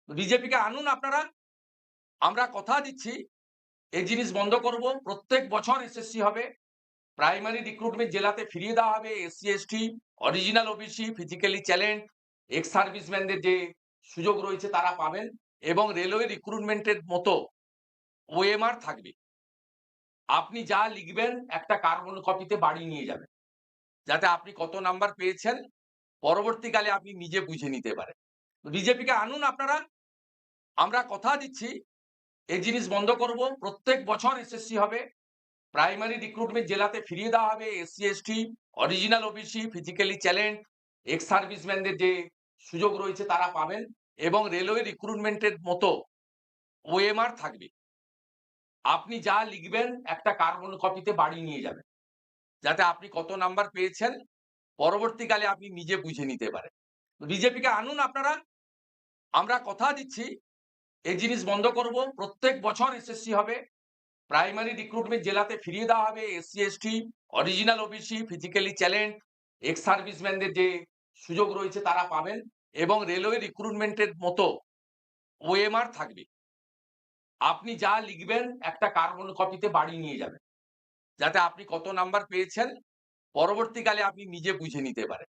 বিজেপিকে আনুন আপনারা। আমরা কথা দিচ্ছি এই জিনিস বন্ধ করব। প্রত্যেক বছর এসএসসি হবে। প্রাইমারি রিক্রুটমেন্ট জেলাতে ফিরিয়ে দেওয়া হবে। SC, ST, original OBC, physically challenge, ex সার্ভিসম্যানদের যে সুযোগ রয়েছে তারা পাবেন এবং রেলওয়ে রিক্রুটমেন্টের মতো ওএমআর থাকবে। আপনি যা লিখবেন একটা কার্বন কপিতে বাড়ি নিয়ে যাবেন। যাতে আপনি কত নাম্বার পেয়েছেন পরবর্তীকালে আপনি নিজে বুঝে নিতে পারেন। বিজেপিকে আনুন আপনারা। আমরা কথা দিচ্ছি এই জিনিস বন্ধ করব। প্রত্যেক বছর এসএসসি হবে। প্রাইমারি রিক্রুটমেন্ট জেলাতে ফিরিয়ে দেওয়া হবে। SC, ST, original OBC, physically challenge, ex সার্ভিসম্যানদের যে সুযোগ রয়েছে তারা পাবেন এবং রেলওয়ে রিক্রুটমেন্টের মতো ওএমআর থাকবে। আপনি যা লিখবেন একটা কার্বন কপিতে বাড়ি নিয়ে যাবেন। যাতে আপনি কত নাম্বার পেয়েছেন পরবর্তীকালে আপনি নিজে বুঝে নিতে পারেন। বিজেপিকে আনুন আপনারা। আমরা কথা দিচ্ছি এই জিনিস বন্ধ করব। প্রত্যেক বছর এসএসসি হবে। প্রাইমারি রিক্রুটমেন্ট জেলাতে ফিরিয়ে দেওয়া হবে। SC, ST, original OBC, physically challenge, ex সার্ভিসম্যানদের যে সুযোগ রয়েছে তারা পাবেন এবং রেলওয়ে রিক্রুটমেন্টের মতো ওএমআর থাকবে। আপনি যা লিখবেন একটা কার্বন কপিতে বাড়ি নিয়ে যাবেন। যাতে আপনি কত নাম্বার পেয়েছেন পরবর্তীকালে আপনি নিজে বুঝে নিতে পারেন।